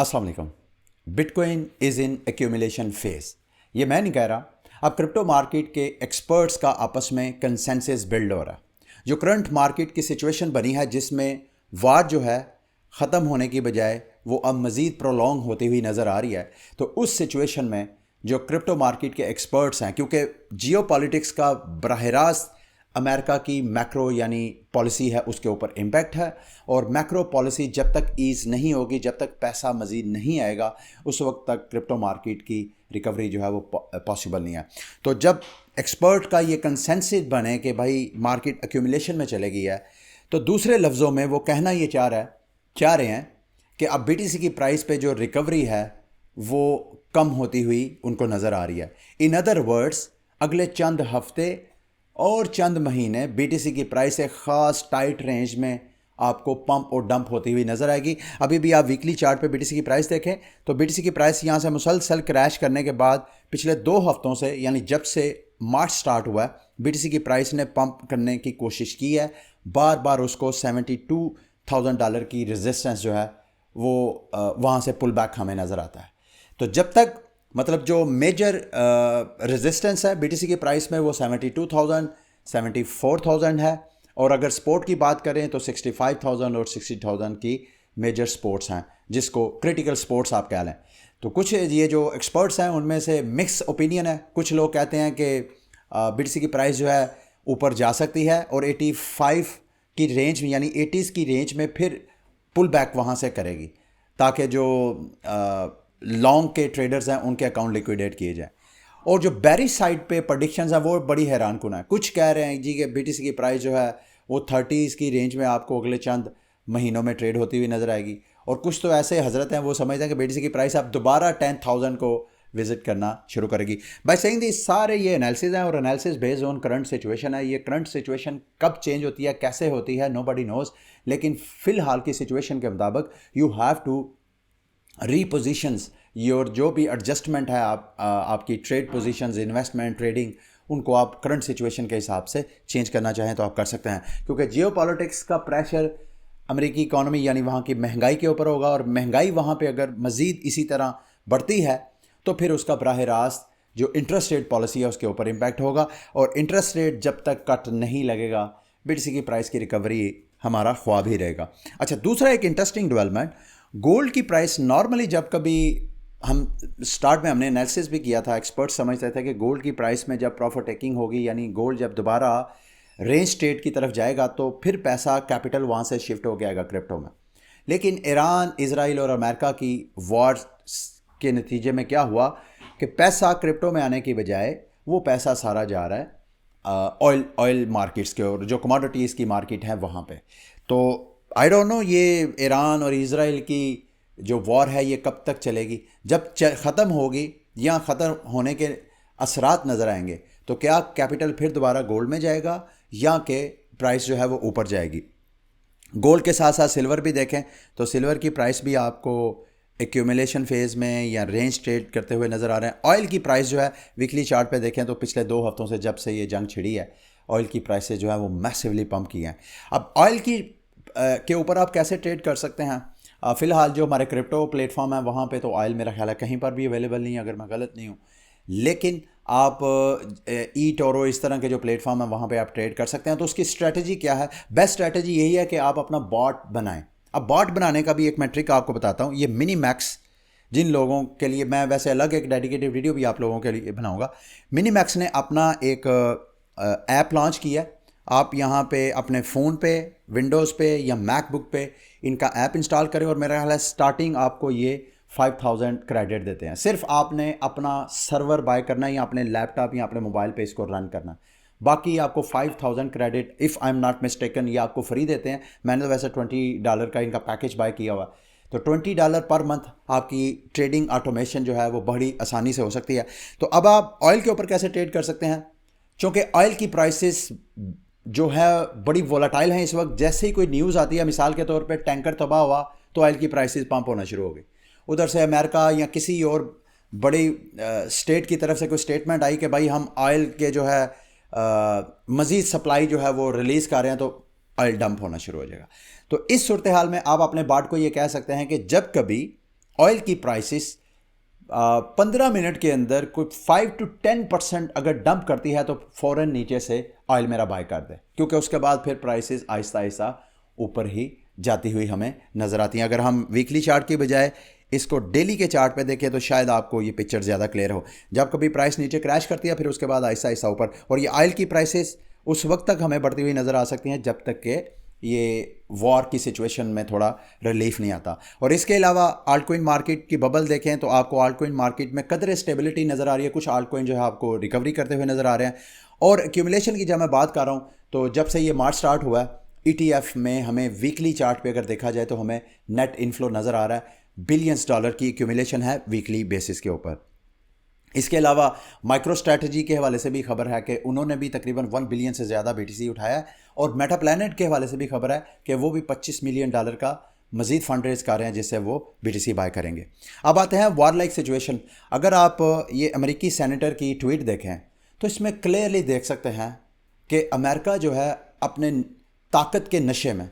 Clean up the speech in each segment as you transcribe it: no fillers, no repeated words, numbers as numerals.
अस्सलाम वालेकुम। Bitcoin is in accumulation phase. ये मैं नहीं कह रहा, अब क्रिप्टो मार्केट के एक्सपर्ट्स का आपस में कंसेंसस बिल्ड हो रहा है। जो करंट मार्केट की सिचुएशन बनी है जिसमें वार जो है ख़त्म होने की बजाय वो अब मज़ीद प्रोलॉन्ग होती हुई नज़र आ रही है, तो उस सिचुएशन में जो क्रिप्टो मार्केट के एक्सपर्ट्स हैं, क्योंकि जियो पॉलिटिक्स का बराह रास्त अमेरिका की मैक्रो यानी पॉलिसी है उसके ऊपर इम्पैक्ट है, और मैक्रो पॉलिसी जब तक ईज़ नहीं होगी, जब तक पैसा मज़ीद नहीं आएगा, उस वक्त तक क्रिप्टो मार्केट की रिकवरी जो है वो पॉसिबल नहीं है। तो जब एक्सपर्ट का ये कंसेंसस बने कि भाई मार्केट एक्यूमुलेशन में चले गई है, तो दूसरे लफ्ज़ों में वो कहना ये चाह रहे हैं कि अब बीटीसी की प्राइस पे जो रिकवरी है वो कम होती हुई उनको नज़र आ रही है। इन अदर वर्ड्स, अगले चंद हफ्ते और चंद महीने बीटीसी की प्राइस एक ख़ास टाइट रेंज में आपको पंप और डंप होती हुई नज़र आएगी। अभी भी आप वीकली चार्ट पे बीटीसी की प्राइस देखें तो बीटीसी की प्राइस यहाँ से मुसलसल क्रैश करने के बाद पिछले 2 हफ्तों से, यानी जब से मार्च स्टार्ट हुआ है, बीटीसी की प्राइस ने पंप करने की कोशिश की है। बार बार उसको $72,000 की रेजिस्टेंस जो है वो वहाँ से पुल बैक हमें नज़र आता है। तो जब तक मतलब जो मेजर रेजिस्टेंस है बीटीसी की प्राइस में वो 72,000 74,000 है, और अगर स्पोर्ट की बात करें तो 65,000 और 60,000 की मेजर स्पोर्ट्स हैं जिसको क्रिटिकल स्पोर्ट्स आप कह लें। तो कुछ ये जो एक्सपर्ट्स हैं उनमें से मिक्स ओपिनियन है। कुछ लोग कहते हैं कि बीटीसी की प्राइस जो है ऊपर जा सकती है और 85 की रेंज में यानी 80s की रेंज में फिर पुल बैक वहाँ से करेगी, ताकि जो लॉन्ग के ट्रेडर्स हैं उनके अकाउंट लिक्विडेट किए जाए। और जो बेरिश साइड पे प्रेडिक्शंस हैं वो बड़ी हैरान कुन है। कुछ कह रहे हैं जी कि बीटीसी की प्राइस जो है वो 30s की रेंज में आपको अगले चंद महीनों में ट्रेड होती हुई नज़र आएगी, और कुछ तो ऐसे हजरत हैं वो समझते हैं कि बीटीसी की प्राइस अब दोबारा 10,000 को विजिट करना शुरू करेगी। बाय सेइंग दिस, सारे ये एनालिसिस हैं और analysis based on current situation है। ये करंट सिचुएशन कब चेंज होती है, कैसे होती है, नोबडी नोज, लेकिन फ़िलहाल की सिचुएशन के मुताबिक यू हैव टू रीपोजिशंस योर जो भी एडजस्टमेंट है आपकी ट्रेड पोजीशंस, इन्वेस्टमेंट, ट्रेडिंग, उनको आप करंट सिचुएशन के हिसाब से चेंज करना चाहें तो आप कर सकते हैं, क्योंकि जियो पॉलिटिक्स का प्रेशर अमेरिकी इकॉनमी यानी वहाँ की महंगाई के ऊपर होगा, और महंगाई वहाँ पे अगर मज़ीद इसी तरह बढ़ती है तो फिर उसका बराह रास्त जो इंटरेस्ट रेट पॉलिसी है उसके ऊपर इम्पैक्ट होगा, और इंटरेस्ट रेट जब तक कट नहीं लगेगा बीटीसी की प्राइस की रिकवरी हमारा ख्वाब ही रहेगा। अच्छा, दूसरा एक इंटरेस्टिंग डेवलपमेंट, गोल्ड की प्राइस नॉर्मली जब कभी हम स्टार्ट में हमने एनालिसिस भी किया था, एक्सपर्ट समझते थे कि गोल्ड की प्राइस में जब प्रॉफिट टेकिंग होगी यानी गोल्ड जब दोबारा रेंज स्टेट की तरफ जाएगा तो फिर पैसा कैपिटल वहाँ से शिफ्ट हो जाएगा क्रिप्टो में। लेकिन ईरान, इजराइल और अमेरिका की वॉर के नतीजे में क्या हुआ कि पैसा क्रिप्टो में आने की बजाय वो पैसा सारा जा रहा है ऑयल मार्केट्स के, और जो कमोडिटीज़ की मार्केट है वहाँ पे। तो आई डोंट नो ये ईरान और इजराइल की जो वॉर है ये कब तक चलेगी। जब ख़त्म होगी या ख़त्म होने के असरात नज़र आएंगे तो क्या कैपिटल फिर दोबारा गोल्ड में जाएगा या कि प्राइस जो है वो ऊपर जाएगी। गोल्ड के साथ साथ सिल्वर भी देखें तो सिल्वर की प्राइस भी आपको एक्यूमुलेशन फेज़ में या रेंज ट्रेड करते हुए नज़र आ रहे हैं। ऑयल की प्राइस जो है वीकली चार्ट पे देखें तो पिछले 2 हफ्तों से जब से ये जंग छिड़ी है ऑयल की प्राइसेस जो है वो मैसिवली पंप की हैं। अब ऑयल की के ऊपर आप कैसे ट्रेड कर सकते हैं? फ़िलहाल जो हमारे क्रिप्टो प्लेटफॉर्म है वहाँ पे तो ऑयल मेरा ख्याल है कहीं पर भी अवेलेबल नहीं है अगर मैं गलत नहीं हूँ, लेकिन आप ई टोरो इस तरह के जो प्लेटफॉर्म है वहाँ पे आप ट्रेड कर सकते हैं। तो उसकी स्ट्रेटजी क्या है? बेस्ट स्ट्रेटजी यही है कि आप अपना बॉट बनाएं। अब बॉट बनाने का भी एक मैं ट्रिक आपको बताता हूँ। ये मिनी मैक्स, जिन लोगों के लिए मैं वैसे अलग एक डेडिकेटेड वीडियो भी आप लोगों के लिए बनाऊँगा। मिनी मैक्स ने अपना एक ऐप लॉन्च किया। आप यहाँ पे अपने फ़ोन पे, विंडोज़ पे या मैकबुक पे इनका ऐप इंस्टॉल करें, और मेरा ख्याल है स्टार्टिंग आपको ये 5,000 क्रेडिट देते हैं। सिर्फ आपने अपना सर्वर बाय करना है या अपने लैपटॉप या अपने मोबाइल पे इसको रन करना, बाकी आपको 5,000 credit if I am not mistaken ये आपको फ्री देते हैं। मैंने तो वैसे $20 का इनका पैकेज बाय किया हुआ, तो $20 पर मंथ आपकी ट्रेडिंग ऑटोमेशन जो है वो बड़ी आसानी से हो सकती है। तो अब आप ऑयल के ऊपर कैसे ट्रेड कर सकते हैं? चूँकि ऑयल की प्राइसेस जो है बड़ी वोलाटाइल हैं इस वक्त। जैसे ही कोई न्यूज़ आती है, मिसाल के तौर पे टैंकर तबाह हुआ तो ऑयल की प्राइसेस पंप होना शुरू हो गई। उधर से अमेरिका या किसी और बड़ी स्टेट की तरफ से कोई स्टेटमेंट आई कि भाई हम ऑयल के जो है मज़ीद सप्लाई जो है वो रिलीज़ कर रहे हैं, तो ऑयल डंप होना शुरू हो जाएगा। तो इस सूरत हाल में आप अपने बाट को ये कह सकते हैं कि जब कभी ऑयल की प्राइसेस 15 मिनट के अंदर कोई 5 to 10% अगर डंप करती है तो फ़ौरन नीचे से ऑयल मेरा बाय कर दे, क्योंकि उसके बाद फिर प्राइसेस आहिस्ता आहिस्ता ऊपर ही जाती हुई हमें नज़र आती हैं। अगर हम वीकली चार्ट की बजाय इसको डेली के चार्ट पे देखें तो शायद आपको ये पिक्चर ज़्यादा क्लियर हो। जब कभी प्राइस नीचे क्रैश करती है फिर उसके बाद आहिस्ता आहिस्ता ऊपर, और ये ऑयल की प्राइसेस उस वक्त तक हमें बढ़ती हुई नज़र आ सकती हैं जब तक कि ये वॉर की सिचुएशन में थोड़ा रिलीफ नहीं आता। और इसके अलावा आल्ट कॉइन मार्केट की बबल देखें तो आपको आल्ट कॉइन मार्केट में कदर स्टेबिलिटी नज़र आ रही है। कुछ आल्ट कॉइन जो है आपको रिकवरी करते हुए नज़र आ रहे हैं। और एक्यूमुलेशन की जब मैं बात कर रहा हूँ तो जब से ये मार्च स्टार्ट हुआ है ETF में हमें वीकली चार्ट पे अगर देखा जाए तो हमें नेट इनफ्लो नज़र आ रहा है। बिलियंस डॉलर की एक्यूमुलेशन है वीकली बेसिस के ऊपर। इसके अलावा माइक्रो स्ट्रैटेजी के हवाले से भी खबर है कि उन्होंने भी तकरीबन 1 बिलियन से ज़्यादा BTC उठाया है, और मेटा प्लैनेट के हवाले से भी खबर है कि वो भी $25 मिलियन का मजीद फंड रेज कर रहे हैं जिससे वो BTC बाय करेंगे। अब आते हैं वार लाइक सिचुएशन। अगर आप ये अमेरिकी सेनेटर की ट्वीट देखें तो इसमें क्लियरली देख सकते हैं कि अमेरिका जो है अपने ताकत के नशे में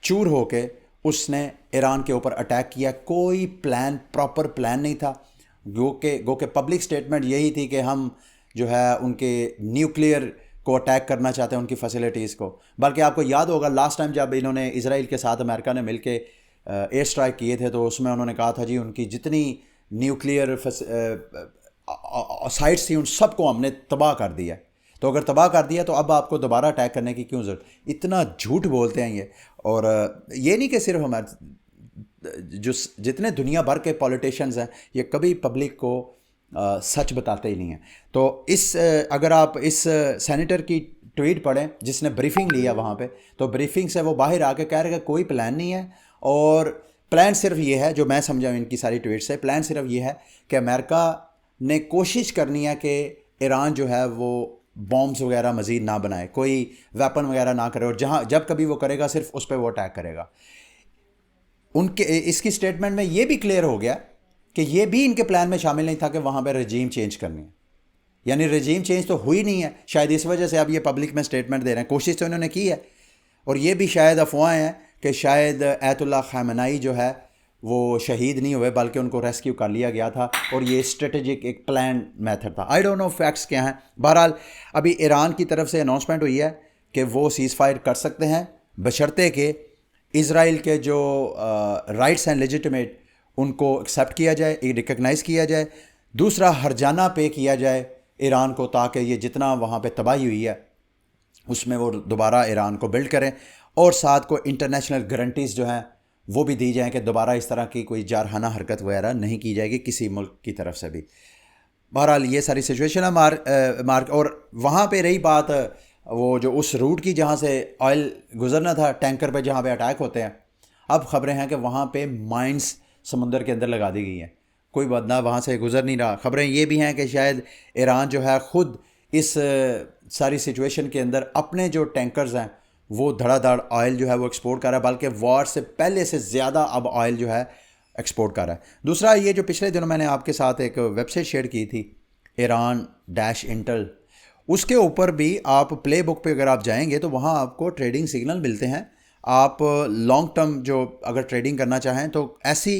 चूर होके उसने ईरान के ऊपर अटैक किया। कोई प्लान, प्रॉपर प्लान नहीं था। गो के पब्लिक स्टेटमेंट यही थी कि हम जो है उनके न्यूक्लियर को अटैक करना चाहते हैं, उनकी फैसिलिटीज़ को। बल्कि आपको याद होगा लास्ट टाइम जब इन्होंने इजराइल के साथ अमेरिका ने मिलके एयर स्ट्राइक किए थे तो उसमें उन्होंने कहा था जी उनकी जितनी न्यूक्लियर साइट्स थी उन सबको हमने तबाह कर दिया। तो अगर तबाह कर दिया तो अब आपको दोबारा अटैक करने की क्यों ज़रूरत? इतना झूठ बोलते हैं ये। और ये नहीं कि सिर्फ हमारे जो जितने दुनिया भर के पॉलिटिशियंस हैं ये कभी पब्लिक को सच बताते ही नहीं हैं। तो अगर आप इस सेनेटर की ट्वीट पढ़ें जिसने ब्रीफिंग लिया वहाँ पे, तो ब्रीफिंग से वो बाहर आके कह रहे हैं कि कोई प्लान नहीं है, और प्लान सिर्फ ये है, जो मैं समझा इनकी सारी ट्वीट से, प्लान सिर्फ ये है कि अमेरिका ने कोशिश करनी है कि ईरान जो है वो बॉम्ब्स वगैरह मज़ीद ना बनाए, कोई वेपन वगैरह ना करे, और जब कभी वो करेगा सिर्फ उस पर वो अटैक करेगा। उनके इसकी स्टेटमेंट में ये भी क्लियर हो गया कि ये भी इनके प्लान में शामिल नहीं था कि वहाँ पे रजीम चेंज करनी है। यानी रजीम चेंज तो हुई नहीं है, शायद इस वजह से अब ये पब्लिक में स्टेटमेंट दे रहे हैं। कोशिश तो इन्होंने की है, और ये भी शायद अफवाहें हैं कि शायद आयतुल्लाह ख़ामेनी जो है वो शहीद नहीं हुए बल्कि उनको रेस्क्यू कर लिया गया था, और ये स्ट्रेटेजिक एक प्लान मेथड था। आई डोंट नो फैक्ट्स क्या हैं। बहरहाल अभी ईरान की तरफ से अनाउंसमेंट हुई है कि वो सीज़ फायर कर सकते हैं बशर्ते कि इज़राइल के जो राइट्स हैं लेजिटिमेट उनको एक्सेप्ट किया जाए, रिकग्नाइज़ किया जाए। दूसरा, हर्जाना पे किया जाए ईरान को, ताकि ये जितना वहाँ पे तबाही हुई है उसमें वो दोबारा ईरान को बिल्ड करें, और साथ को इंटरनेशनल गारंटीज़ जो हैं वो भी दी जाएँ कि दोबारा इस तरह की कोई जारहाना हरकत वगैरह नहीं की जाएगी किसी मुल्क की तरफ से भी। बहरहाल ये सारी सिचुएशन है और वहाँ पे रही बात वो जो उस रूट की जहाँ से ऑयल गुजरना था टैंकर पे जहाँ पे अटैक होते हैं, अब ख़बरें हैं कि वहाँ पे माइंस समुंदर के अंदर लगा दी गई हैं, कोई बंदा वहाँ से गुजर नहीं रहा। ख़बरें ये भी हैं कि शायद ईरान जो है ख़ुद इस सारी सिचुएशन के अंदर अपने जो टैंकर्स हैं वो धड़ाधड़ ऑयल जो है वो एक्सपोर्ट कर रहा है, बल्कि वॉर से पहले से ज़्यादा अब ऑयल जो है एक्सपोर्ट कर रहा है। दूसरा, ये जो पिछले दिनों मैंने आपके साथ एक वेबसाइट शेयर की थी Iran-Intel, उसके ऊपर भी आप प्ले बुक पे अगर आप जाएंगे तो वहाँ आपको ट्रेडिंग सिग्नल मिलते हैं। आप लॉन्ग टर्म जो अगर ट्रेडिंग करना चाहें तो ऐसी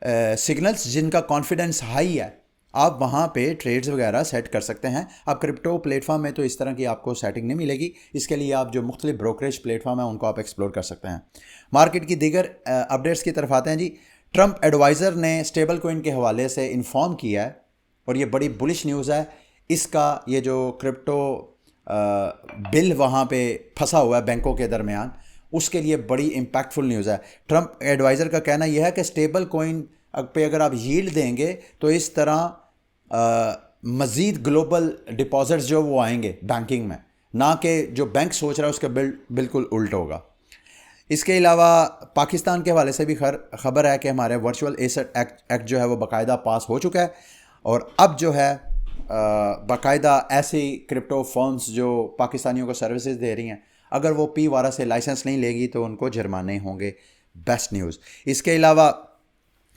सिग्नल्स जिनका कॉन्फिडेंस हाई है आप वहाँ पे ट्रेड्स वगैरह सेट कर सकते हैं। अब क्रिप्टो प्लेटफॉर्म में तो इस तरह की आपको सेटिंग नहीं मिलेगी, इसके लिए आप जो मुख्तलिफ ब्रोकरेज प्लेटफॉर्म है उनको आप एक्सप्लोर कर सकते हैं। मार्केट की दीगर अपडेट्स की तरफ आते हैं जी। ट्रंप एडवाइज़र ने स्टेबल कोइन के हवाले से इन्फॉर्म किया है, और ये बड़ी बुलिश न्यूज़ है। इसका ये जो क्रिप्टो बिल वहाँ पे फंसा हुआ है बैंकों के दरमियान, उसके लिए बड़ी इम्पैक्टफुल न्यूज़ है। ट्रंप एडवाइज़र का कहना यह है कि स्टेबल कोइन पे अगर आप यील्ड देंगे तो इस तरह मज़ीद ग्लोबल डिपॉजिट्स जो वो आएंगे बैंकिंग में, ना कि जो बैंक सोच रहा है उसका बिल्कुल उल्ट होगा। इसके अलावा पाकिस्तान के हवाले से भी खबर है कि हमारे वर्चुअल एसेट एक्ट जो है वो बाकायदा पास हो चुका है, और अब जो है बाकायदा ऐसी क्रिप्टो फर्म्स जो पाकिस्तानियों को सर्विसेज दे रही हैं, अगर वो पी वारा से लाइसेंस नहीं लेगी तो उनको जुर्माने होंगे। Best news. इसके अलावा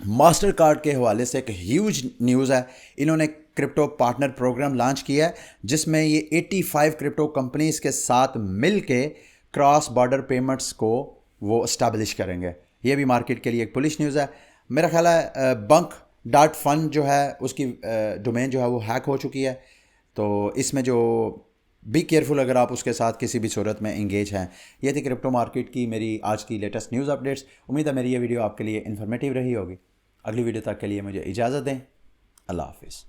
मास्टर कार्ड के हवाले से एक ह्यूज न्यूज़ है। इन्होंने क्रिप्टो पार्टनर प्रोग्राम लॉन्च किया है जिसमें ये 85 क्रिप्टो कंपनीज़ के साथ मिल के क्रॉस बॉर्डर पेमेंट्स को वो इस्टेब्लिश करेंगे। ये भी मार्केट के लिए एक बुलिश न्यूज़ है। मेरा ख्याल है बंक डॉट फन जो है उसकी डोमेन जो है वो हैक हो चुकी है। तो इसमें जो बी केयरफुल अगर आप उसके साथ किसी भी सूरत में इंगेज हैं। ये थी क्रिप्टो मार्केट की मेरी आज की लेटेस्ट न्यूज़ अपडेट्स। उम्मीद है मेरी ये वीडियो आपके लिए इन्फॉर्मेटिव रही होगी। अगली वीडियो तक के लिए मुझे इजाज़त दें। अल्लाह हाफिज़।